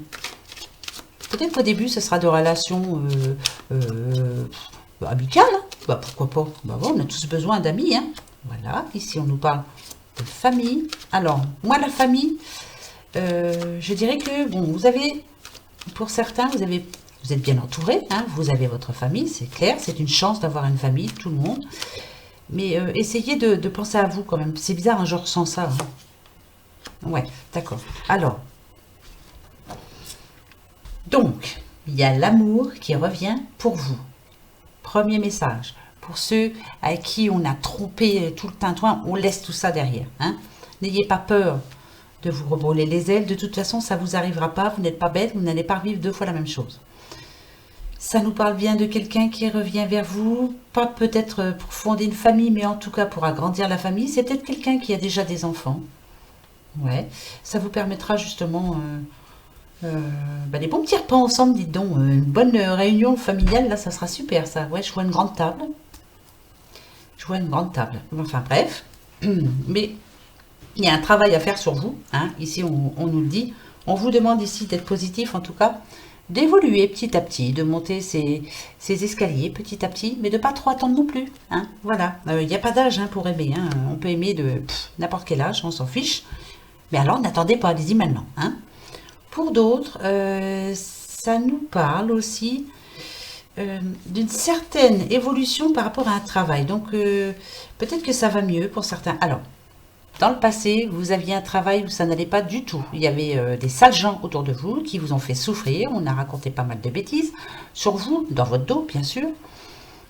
Peut-être qu'au début, ce sera de relations amicales. Hein. Bah, pourquoi pas? Bah, bon, on a tous besoin d'amis. Hein. Voilà, ici, on nous parle de famille. Alors, moi, la famille, je dirais que, bon, vous avez, pour certains, vous êtes bien entouré. Hein, vous avez votre famille, c'est clair. C'est une chance d'avoir une famille, tout le monde. Mais essayez de penser à vous quand même. C'est bizarre, hein, je ressens ça. Hein. Ouais, d'accord. Alors, donc, il y a l'amour qui revient pour vous. Premier message. Pour ceux à qui on a trompé tout le tintouin, on laisse tout ça derrière. Hein. N'ayez pas peur de vous rebrûler les ailes. De toute façon, ça ne vous arrivera pas. Vous n'êtes pas bête. Vous n'allez pas revivre deux fois la même chose. Ça nous parle bien de quelqu'un qui revient vers vous. Pas peut-être pour fonder une famille, mais en tout cas pour agrandir la famille. C'est peut-être quelqu'un qui a déjà des enfants. Ouais, ça vous permettra justement des bons petits repas ensemble, dites donc. Une bonne réunion familiale, là, ça sera super, ça. Ouais, je vois une grande table. Je vois une grande table. Enfin, bref. Mais il y a un travail à faire sur vous. Hein. Ici, on nous le dit. On vous demande ici d'être positif, en tout cas. D'évoluer petit à petit, de monter ces escaliers petit à petit, mais de pas trop attendre non plus. Hein. Voilà. Il n'y a pas d'âge hein, pour aimer. Hein. On peut aimer de n'importe quel âge, on s'en fiche. Mais alors, n'attendez pas, allez-y maintenant. Hein. Pour d'autres, ça nous parle aussi d'une certaine évolution par rapport à un travail. Donc, peut-être que ça va mieux pour certains. Alors, dans le passé, vous aviez un travail où ça n'allait pas du tout. Il y avait des sales gens autour de vous qui vous ont fait souffrir. On a raconté pas mal de bêtises sur vous, dans votre dos, bien sûr.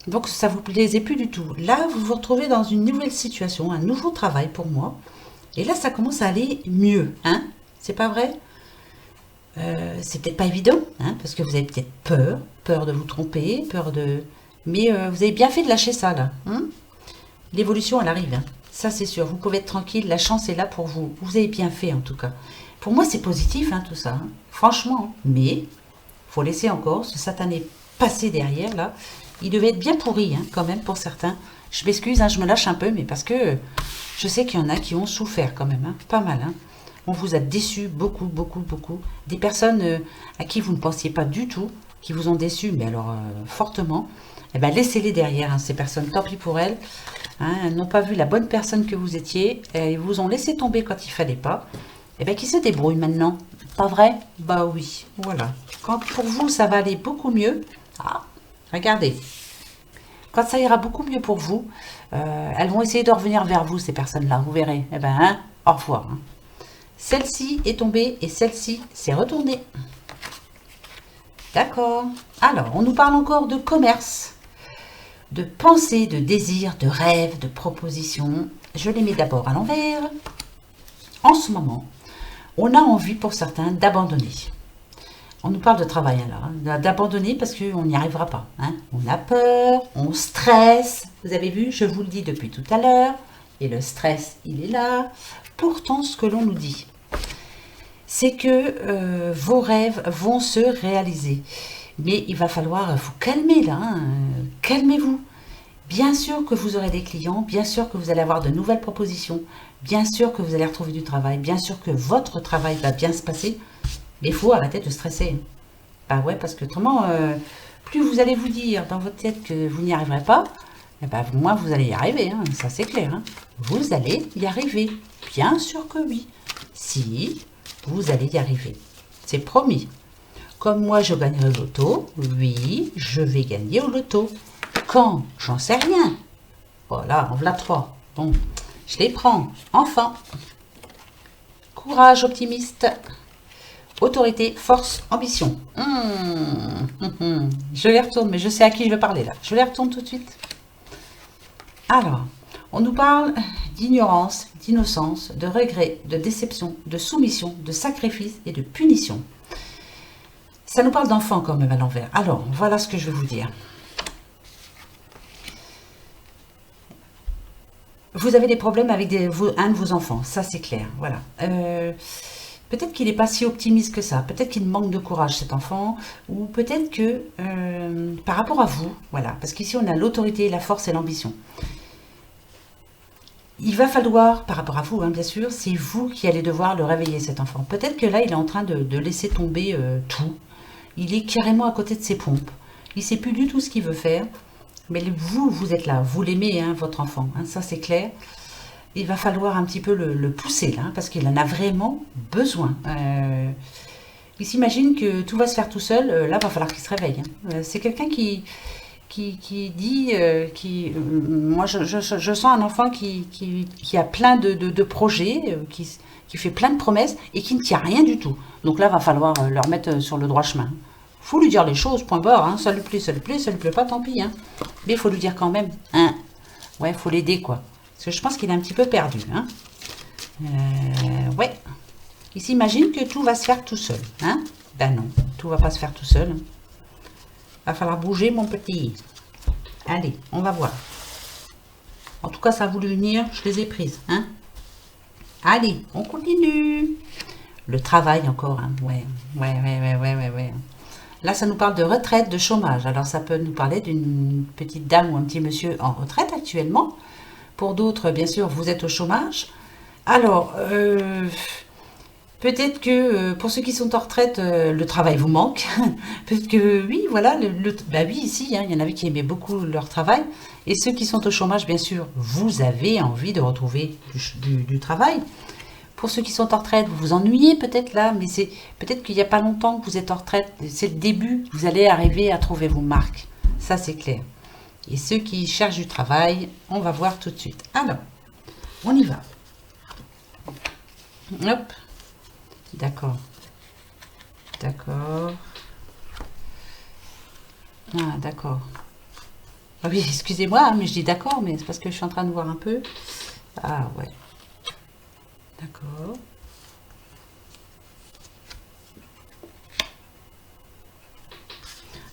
Donc, ça ne vous plaisait plus du tout. Là, vous vous retrouvez dans une nouvelle situation, un nouveau travail pour moi. Et là, ça commence à aller mieux, hein? C'est pas vrai? C'est peut-être pas évident, hein, parce que vous avez peut-être peur, peur de vous tromper, peur de... Mais vous avez bien fait de lâcher ça, là. Hein. L'évolution, elle arrive. Hein. Ça, c'est sûr. Vous pouvez être tranquille. La chance est là pour vous. Vous avez bien fait, en tout cas. Pour moi, c'est positif, hein, tout ça. Hein. Franchement. Hein. Mais, faut laisser encore ce satané passé derrière, là. Il devait être bien pourri, hein, quand même, pour certains. Je m'excuse, hein, je me lâche un peu, mais parce que je sais qu'il y en a qui ont souffert, quand même. Hein. Pas mal, hein. On vous a déçu beaucoup, beaucoup, beaucoup. Des personnes à qui vous ne pensiez pas du tout, qui vous ont déçu, mais alors fortement. Eh ben, laissez-les derrière, hein, ces personnes. Tant pis pour elles. Hein, elles n'ont pas vu la bonne personne que vous étiez. Ils vous ont laissé tomber quand il fallait pas. Eh bien, qui se débrouille maintenant? Pas vrai? Bah oui, voilà. Quand pour vous, ça va aller beaucoup mieux. Ah, regardez. Quand ça ira beaucoup mieux pour vous, elles vont essayer de revenir vers vous, ces personnes-là. Vous verrez. Eh ben, hein, au revoir. Hein. Celle-ci est tombée et celle-ci s'est retournée. D'accord. Alors, on nous parle encore de commerce, de pensée, de désir, de rêve, de proposition. Je les mets d'abord à l'envers. En ce moment, on a envie pour certains d'abandonner. On nous parle de travail alors, hein, d'abandonner parce qu'on n'y arrivera pas. Hein. On a peur, on stresse. Vous avez vu, je vous le dis depuis tout à l'heure. Et le stress, il est là. Pourtant, ce que l'on nous dit, c'est que vos rêves vont se réaliser. Mais il va falloir vous calmer là, hein. Calmez-vous. Bien sûr que vous aurez des clients, bien sûr que vous allez avoir de nouvelles propositions, bien sûr que vous allez retrouver du travail, bien sûr que votre travail va bien se passer, mais il faut arrêter de stresser. Bah ouais, parce que autrement, plus vous allez vous dire dans votre tête que vous n'y arriverez pas, eh ben, moins vous allez y arriver, hein, ça c'est clair. Hein. Vous allez y arriver, bien sûr que oui. Si, vous allez y arriver, c'est promis. Comme moi je gagnerai au loto, oui, je vais gagner au loto. Quand? J'en sais rien. Voilà, en voilà 3. Bon, je les prends. Enfin. Courage, optimiste. Autorité, force, ambition. Je les retourne, mais je sais à qui je vais parler là. Je les retourne tout de suite. Alors, on nous parle d'ignorance, d'innocence, de regret, de déception, de soumission, de sacrifice et de punition. Ça nous parle d'enfants quand même à l'envers. Alors, voilà ce que je vais vous dire. Vous avez des problèmes avec un de vos enfants, ça c'est clair. Voilà. Peut-être qu'il n'est pas si optimiste que ça. Peut-être qu'il manque de courage cet enfant. Ou peut-être que par rapport à vous, voilà. Parce qu'ici on a l'autorité, la force et l'ambition. Il va falloir, par rapport à vous, hein, bien sûr, c'est vous qui allez devoir le réveiller, cet enfant. Peut-être que là, il est en train de laisser tomber tout. Il est carrément à côté de ses pompes. Il ne sait plus du tout ce qu'il veut faire. Mais vous, vous êtes là. Vous l'aimez, hein, votre enfant. Hein, ça, c'est clair. Il va falloir un petit peu le pousser, là, parce qu'il en a vraiment besoin. Il s'imagine que tout va se faire tout seul. Là, il va falloir qu'il se réveille. Hein. C'est quelqu'un qui dit, moi je sens un enfant qui a plein de projets, qui fait plein de promesses et qui ne tient rien du tout. Donc là, va falloir le remettre sur le droit chemin. Faut lui dire les choses, point barre. Hein. Ça lui plaît, ça lui plaît, ça lui plaît pas, tant pis. Hein. Mais il faut lui dire quand même. Hein. Ouais, faut l'aider quoi. Parce que je pense qu'il est un petit peu perdu. Hein. Ouais. Il s'imagine que tout va se faire tout seul. Hein. Ben non, tout va pas se faire tout seul. Hein. Va falloir bouger, mon petit. Allez, on va voir. En tout cas, ça a voulu venir, je les ai prises. Hein. Allez, on continue. Le travail encore. Hein. Ouais. Là, ça nous parle de retraite, de chômage. Alors, ça peut nous parler d'une petite dame ou un petit monsieur en retraite actuellement. Pour d'autres, bien sûr, vous êtes au chômage. Alors, peut-être que pour ceux qui sont en retraite, le travail vous manque. Peut-être que oui, voilà, bah oui, ici, hein, il y en avait qui aimaient beaucoup leur travail. Et ceux qui sont au chômage, bien sûr, vous avez envie de retrouver du travail. Pour ceux qui sont en retraite, vous vous ennuyez peut-être là, mais c'est peut-être qu'il n'y a pas longtemps que vous êtes en retraite. C'est le début, vous allez arriver à trouver vos marques. Ça, c'est clair. Et ceux qui cherchent du travail, on va voir tout de suite. Alors, on y va. Hop. D'accord. D'accord. Ah, d'accord. Ah oui, excusez-moi, hein, mais je dis d'accord, mais c'est parce que je suis en train de voir un peu. Ah ouais. D'accord.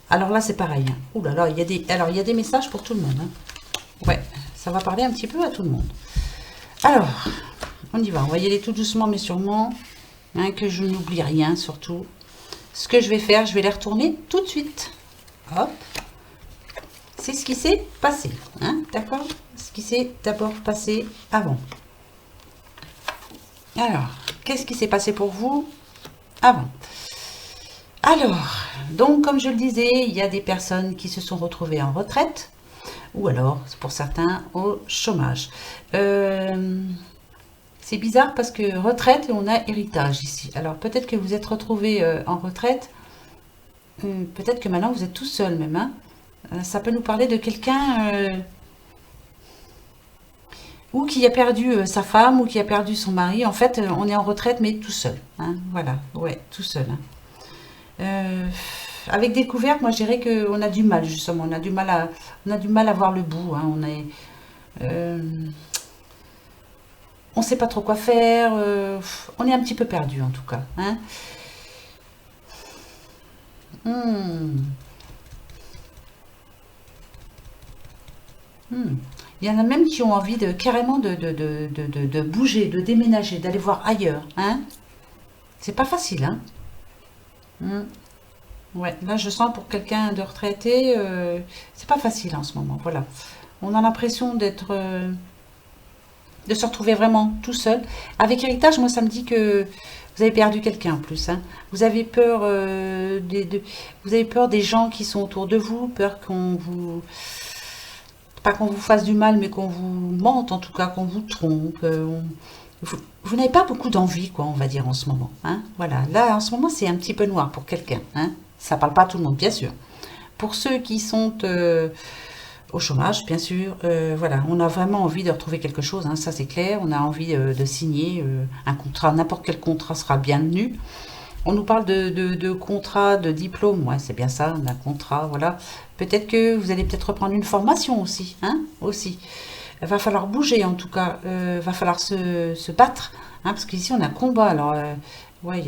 Alors là, c'est pareil. Hein. Ouh là là, alors, il y a des messages pour tout le monde. Hein. Ouais, ça va parler un petit peu à tout le monde. Alors, on y va. On va y aller tout doucement, mais sûrement. Hein, que je n'oublie rien, surtout. Ce que je vais faire, je vais les retourner tout de suite. Hop. C'est ce qui s'est passé. Hein, d'accord? Ce qui s'est d'abord passé avant. Alors, qu'est-ce qui s'est passé pour vous avant? Alors, donc, comme je le disais, il y a des personnes qui se sont retrouvées en retraite, ou alors, pour certains, au chômage. C'est bizarre parce que retraite, on a héritage ici. Alors, peut-être que vous êtes retrouvés en retraite, peut-être que maintenant vous êtes tout seul même. Hein. Ça peut nous parler de quelqu'un ou qui a perdu sa femme, ou qui a perdu son mari. En fait, on est en retraite, mais tout seul. Hein. Voilà, ouais, tout seul. Hein. Avec découverte, moi je dirais qu'on a du mal justement, on a du mal à voir le bout. Hein. On sait pas trop quoi faire, on est un petit peu perdu en tout cas. Hein. Hmm. Hmm. Il y en a même qui ont envie de carrément de bouger, de déménager, d'aller voir ailleurs. Hein. C'est pas facile, hein. Hmm. Ouais, là je sens pour quelqu'un de retraité, c'est pas facile en ce moment. Voilà. On a l'impression de se retrouver vraiment tout seul. Avec héritage, moi ça me dit que vous avez perdu quelqu'un en plus. Hein. Vous avez peur vous avez peur des gens qui sont autour de vous, peur qu'on vous pas qu'on vous fasse du mal, mais qu'on vous mente en tout cas, qu'on vous trompe. Vous n'avez pas beaucoup d'envie, quoi, on va dire en ce moment. Hein. Voilà, là en ce moment c'est un petit peu noir pour quelqu'un. Hein. Ça parle pas à tout le monde, bien sûr. Pour ceux qui sont au chômage, bien sûr, voilà, on a vraiment envie de retrouver quelque chose, hein, ça c'est clair. On a envie de signer un contrat, n'importe quel contrat sera bienvenu. On nous parle de contrat, de diplôme, ouais, c'est bien ça, d'un contrat, voilà. Peut-être que vous allez peut-être reprendre une formation aussi, hein, aussi. Il va falloir bouger en tout cas, va falloir se battre, hein, parce qu'ici on a combat, alors, ouais,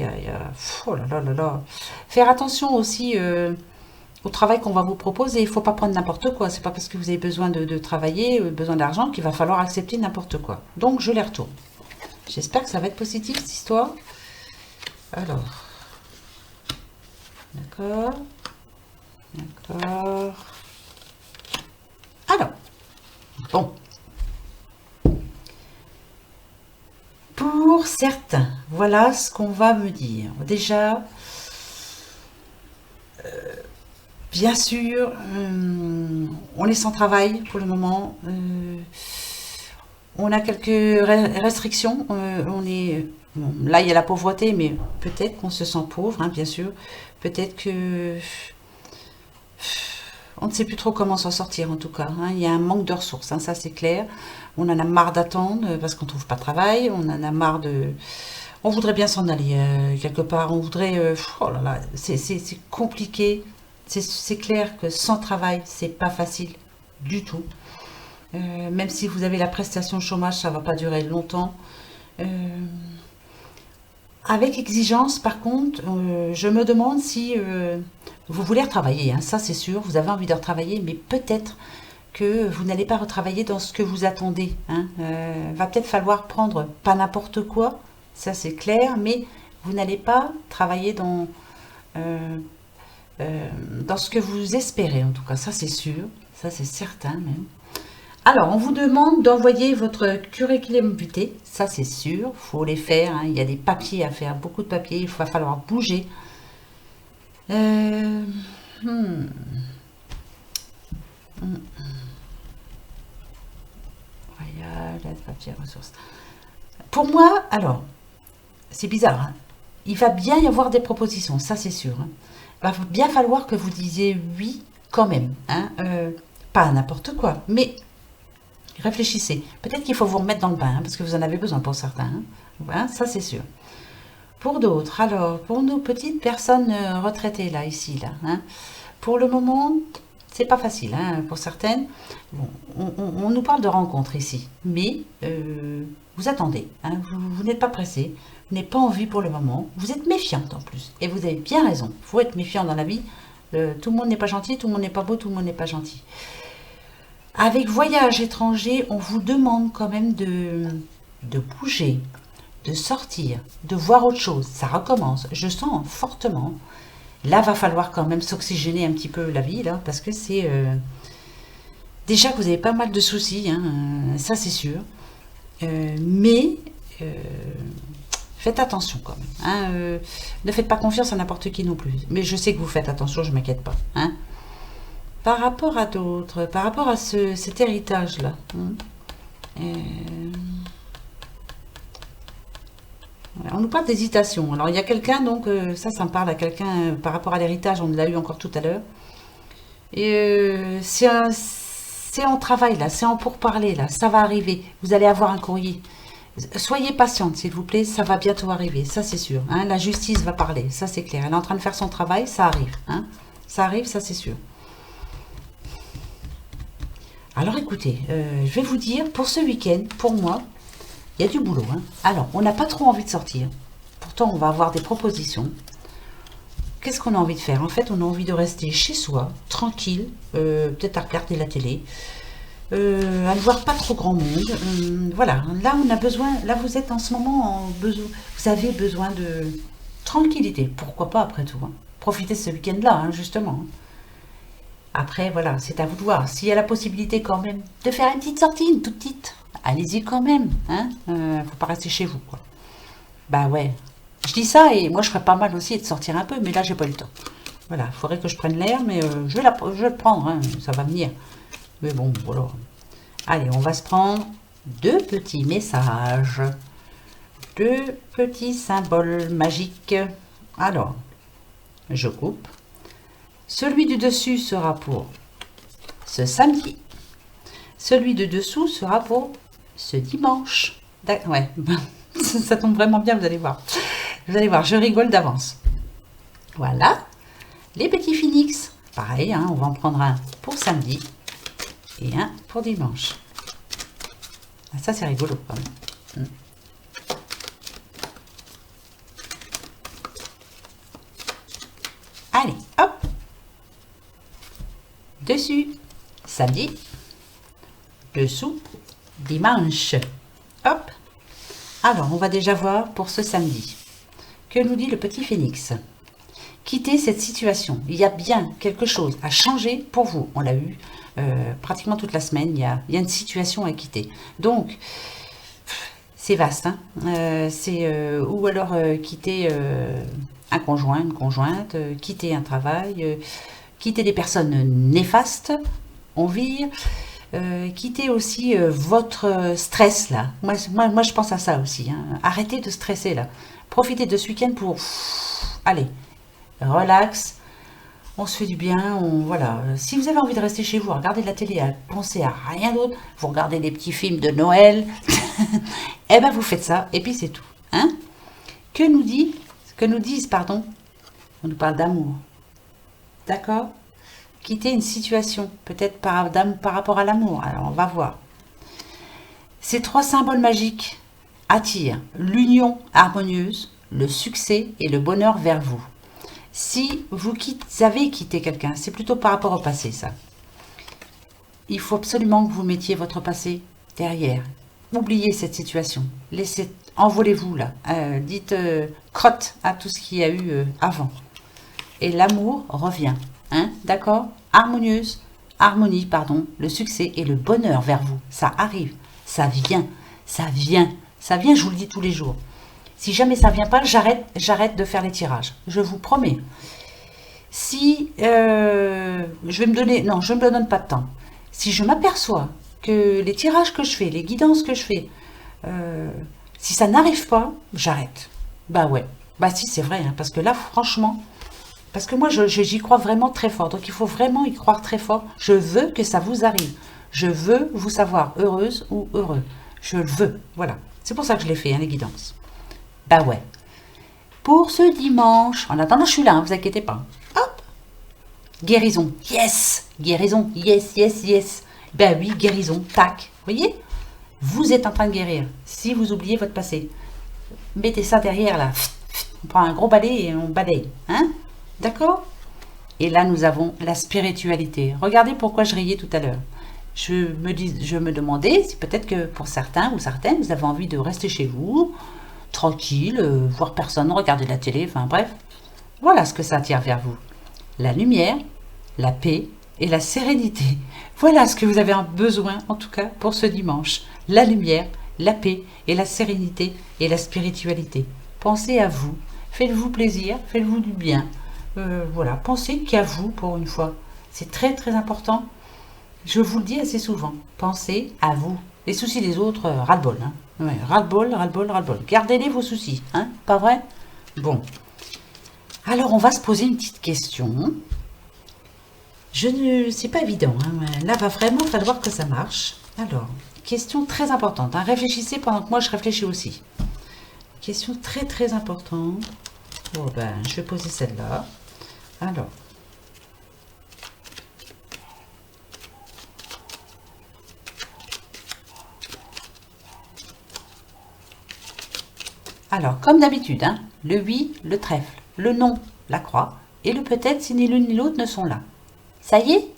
oh là là là là. Faire attention aussi au travail qu'on va vous proposer, il ne faut pas prendre n'importe quoi, c'est pas parce que vous avez besoin de travailler, besoin d'argent, qu'il va falloir accepter n'importe quoi. Donc je les retourne. J'espère que ça va être positif cette histoire. Alors, d'accord, d'accord. Alors, bon, pour certains, voilà ce qu'on va me dire. Déjà, bien sûr, on est sans travail pour le moment. On a quelques restrictions. On est bon, là, il y a la pauvreté, mais peut-être qu'on se sent pauvre, hein, bien sûr. Peut-être que on ne sait plus trop comment s'en sortir en tout cas. Hein. Il y a un manque de ressources, hein, ça c'est clair. On en a marre d'attendre parce qu'on ne trouve pas de travail. On en a marre de. On voudrait bien s'en aller quelque part. On voudrait. Oh là là, c'est compliqué. C'est clair que sans travail, c'est pas facile du tout. Même si vous avez la prestation chômage, ça va pas durer longtemps. Euh, Avec exigence, par contre, je me demande si vous voulez retravailler. Hein, ça, c'est sûr, vous avez envie de retravailler, mais peut-être que vous n'allez pas retravailler dans ce que vous attendez. Hein. Va peut-être falloir prendre pas n'importe quoi, ça c'est clair, mais vous n'allez pas travailler euh, dans ce que vous espérez, en tout cas, ça c'est sûr, ça c'est certain même. Alors, on vous demande d'envoyer votre curriculum vitae, ça c'est sûr, faut les faire, hein, il y a des papiers à faire, beaucoup de papiers, il va falloir bouger. Euh, hmm, hmm, Royal, aide, papier, ressources. Pour moi, alors, c'est bizarre, hein, il va bien y avoir des propositions, ça c'est sûr. Hein. Il va bien falloir que vous disiez oui quand même, hein, pas à n'importe quoi, mais réfléchissez. Peut-être qu'il faut vous remettre dans le bain, hein, parce que vous en avez besoin pour certains. Hein. Voilà, ça c'est sûr. Pour d'autres, alors, pour nos petites personnes retraitées, là, ici, là, hein, pour le moment, c'est pas facile, hein, pour certaines. Bon, on nous parle de rencontres ici, mais vous attendez, hein, vous n'êtes pas pressé, vous n'avez pas envie pour le moment, vous êtes méfiante en plus, et vous avez bien raison, il faut être méfiant dans la vie, Tout le monde n'est pas gentil, tout le monde n'est pas beau, tout le monde n'est pas gentil. Avec voyage étranger, on vous demande quand même de bouger, de sortir, de voir autre chose. Ça recommence. Je sens fortement. Là, va falloir quand même s'oxygéner un petit peu la vie, là, parce que c'est... déjà que vous avez pas mal de soucis, hein, ça c'est sûr. Mais faites attention quand même. Hein, ne faites pas confiance à n'importe qui non plus. Mais je sais que vous faites attention, je ne m'inquiète pas. Hein. Par rapport à d'autres, par rapport à cet héritage-là, on nous parle d'hésitation. Alors il y a quelqu'un, donc ça me parle à quelqu'un par rapport à l'héritage, on l'a eu encore tout à l'heure. Et c'est en travail là, c'est en pourparler là, ça va arriver. Vous allez avoir un courrier. Soyez patiente s'il vous plaît, ça va bientôt arriver, ça c'est sûr. Hein, la justice va parler, ça c'est clair. Elle est en train de faire son travail, ça arrive. Hein, ça arrive, ça c'est sûr. Alors écoutez, je vais vous dire, pour ce week-end, pour moi, il y a du boulot. Hein. Alors, on n'a pas trop envie de sortir. Pourtant, on va avoir des propositions. Qu'est-ce qu'on a envie de faire? En fait, on a envie de rester chez soi, tranquille, peut-être à regarder la télé, à ne voir pas trop grand monde. Voilà, là, on a besoin, là, vous êtes en ce moment, vous avez besoin de tranquillité. Pourquoi pas, après tout. Hein. Profitez de ce week-end-là, hein, justement. Après, voilà, c'est à vous de voir. S'il y a la possibilité quand même de faire une petite sortie, une toute petite, allez-y quand même. Hein, faut pas rester chez vous, quoi. Bah ouais. Je dis ça et moi je ferais pas mal aussi de sortir un peu, mais là j'ai pas le temps. Voilà, il faudrait que je prenne l'air, mais je vais le prendre, hein, ça va venir. Mais bon, voilà. Allez, on va se prendre 2 petits messages. 2 petits symboles magiques. Alors, je coupe. Celui du dessus sera pour ce samedi. Celui de dessous sera pour ce dimanche. Ouais, ça tombe vraiment bien, vous allez voir. Vous allez voir, je rigole d'avance. Voilà. Les petits phoenix. Pareil, hein, on va en prendre un pour samedi et un pour dimanche. Ça, c'est rigolo quand même. Allez, hop. Dessus, samedi. Dessous, dimanche. Hop. Alors, on va déjà voir pour ce samedi. Que nous dit le petit phénix? Quittez cette situation. Il y a bien quelque chose à changer pour vous. On l'a eu pratiquement toute la semaine. Il y a une situation à quitter. Donc, c'est vaste. Hein, ou alors quitter un conjoint, une conjointe, quitter un travail, quitter des personnes néfastes, on vire. Quittez aussi votre stress là. Moi, je pense à ça aussi. Hein. Arrêtez de stresser là. Profitez de ce week-end pour... Allez, relax. On se fait du bien. Voilà. Si vous avez envie de rester chez vous, regardez la télé, pensez à rien d'autre. Vous regardez des petits films de Noël. Eh ben, vous faites ça. Et puis, c'est tout. Hein? Que nous disent, pardon. On nous parle d'amour. D'accord? Quitter une situation, peut-être par rapport à l'amour. Alors, on va voir. Ces 3 symboles magiques attirent l'union harmonieuse, le succès et le bonheur vers vous. Si vous avez quitté quelqu'un, c'est plutôt par rapport au passé, ça. Il faut absolument que vous mettiez votre passé derrière. Oubliez cette situation. Envolez-vous, là. Dites crotte à tout ce qu'il y a eu avant. Et l'amour revient. Hein, d'accord? Harmonie, pardon, le succès et le bonheur vers vous. Ça arrive, ça vient, je vous le dis tous les jours. Si jamais ça vient pas, j'arrête de faire les tirages. Je vous promets. Si je me donne pas de temps. Si je m'aperçois que les tirages que je fais, les guidances que je fais, si ça n'arrive pas, j'arrête. Bah ouais, bah si c'est vrai, hein, parce que là franchement. Parce que moi, j'y crois vraiment très fort. Donc, il faut vraiment y croire très fort. Je veux que ça vous arrive. Je veux vous savoir heureuse ou heureux. Je le veux. Voilà. C'est pour ça que je l'ai fait, hein, les guidances. Bah ouais. Pour ce dimanche, en attendant, je suis là, hein, vous inquiétez pas. Hop. Guérison. Yes. Guérison. Yes, yes, yes. Ben oui, guérison. Tac. Vous voyez? Vous êtes en train de guérir. Si vous oubliez votre passé. Mettez ça derrière, là. On prend un gros balai et on balaye. Hein? D'accord? Et là, nous avons la spiritualité. Regardez pourquoi je riais tout à l'heure. Je me demandais si peut-être que pour certains ou certaines, vous avez envie de rester chez vous, tranquille, voir personne, regarder la télé, enfin bref. Voilà ce que ça attire vers vous. La lumière, la paix et la sérénité. Voilà ce que vous avez besoin, en tout cas, pour ce dimanche. La lumière, la paix et la sérénité et la spiritualité. Pensez à vous. Faites-vous plaisir, faites-vous du bien. Voilà, pensez qu'à vous pour une fois. C'est très très important. Je vous le dis assez souvent. Pensez à vous. Les soucis des autres, ras-le-bol. Hein. Ouais, ras-le-bol, ras-le-bol, ras-le-bol. Gardez-les vos soucis, hein, pas vrai? Bon. Alors, on va se poser une petite question. C'est pas évident. Hein. Là, va vraiment falloir que ça marche. Alors, question très importante. Hein. Réfléchissez pendant que moi, je réfléchis aussi. Question très très importante. Bon, ben, je vais poser celle-là. Alors, comme d'habitude, hein, le oui, le trèfle, le non, la croix, et le peut-être si ni l'une ni l'autre ne sont là. Ça y est?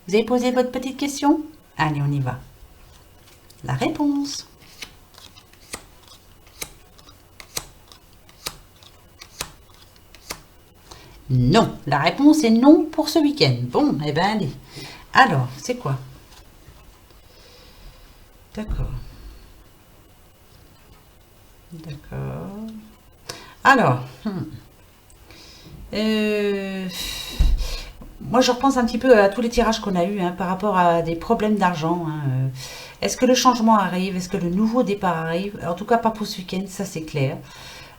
Vous avez posé votre petite question? Allez, on y va. La réponse. Non. La réponse est non pour ce week-end. Bon, eh ben allez. Alors, c'est quoi? D'accord. D'accord. Alors, moi je repense un petit peu à tous les tirages qu'on a eus hein, par rapport à des problèmes d'argent. Hein. Est-ce que le changement arrive? Est-ce que le nouveau départ arrive? En tout cas pas pour ce week-end, ça c'est clair.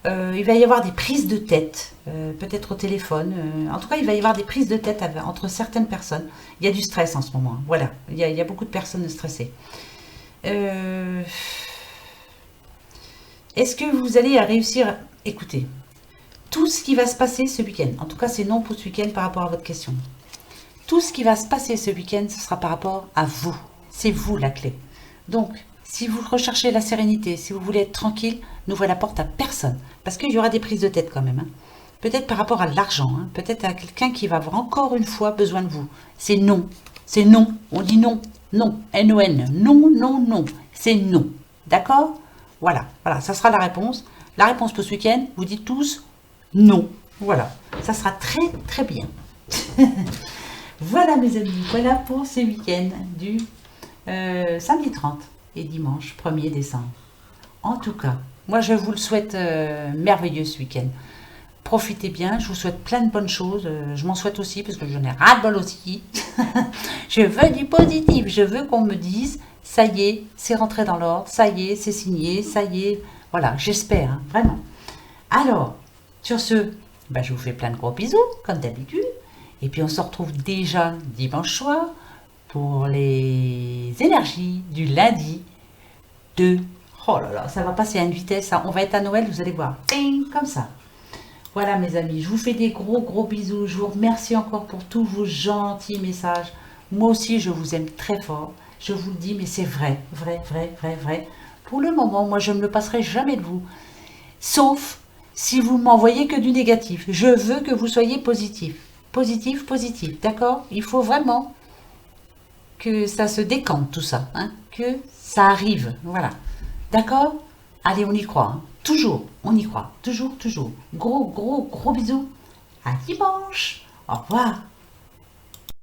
Il va y avoir des prises de tête, peut-être au téléphone. En tout cas, il va y avoir des prises de tête entre certaines personnes. Il y a du stress en ce moment. Hein. Voilà, il y a beaucoup de personnes stressées. Est-ce que vous allez réussir? Écoutez, tout ce qui va se passer ce week-end, en tout cas c'est non pour ce week-end par rapport à votre question. Tout ce qui va se passer ce week-end, ce sera par rapport à vous. C'est vous la clé. Donc, si vous recherchez la sérénité, si vous voulez être tranquille, n'ouvrez la porte à personne. Parce qu'il y aura des prises de tête quand même. Hein. Peut-être par rapport à l'argent. Hein. Peut-être à quelqu'un qui va avoir encore une fois besoin de vous. C'est non. C'est non. On dit non. Non. N-O-N. Non, non, non. C'est non. D'accord? Voilà. Voilà. Ça sera la réponse. La réponse pour ce week-end, vous dites tous non. Voilà. Ça sera très, très bien. Voilà mes amis. Voilà pour ce week-end du samedi 30 et dimanche 1er décembre. En tout cas, moi je vous le souhaite merveilleux ce week-end. Profitez bien, je vous souhaite plein de bonnes choses. Je m'en souhaite aussi parce que j'en ai ras-le-bol aussi. Je veux du positif, je veux qu'on me dise ça y est, c'est rentré dans l'ordre, ça y est, c'est signé, ça y est. Voilà, j'espère, hein, vraiment. Alors, sur ce, ben, je vous fais plein de gros bisous, comme d'habitude. Et puis on se retrouve déjà dimanche soir pour les énergies du lundi de... Oh là là, ça va passer à une vitesse, hein. On va être à Noël, vous allez voir. Ping, comme ça. Voilà mes amis, je vous fais des gros bisous. Je vous remercie encore pour tous vos gentils messages. Moi aussi, je vous aime très fort. Je vous le dis, mais c'est vrai. Pour le moment, moi, je ne me passerai jamais de vous. Sauf si vous m'envoyez que du négatif. Je veux que vous soyez positif. Positif, d'accord? Il faut vraiment que ça se décante tout ça, hein? Que ça arrive, voilà. D'accord? Allez, on y croit, hein? Toujours, on y croit, toujours. Gros bisous. À dimanche. Au revoir.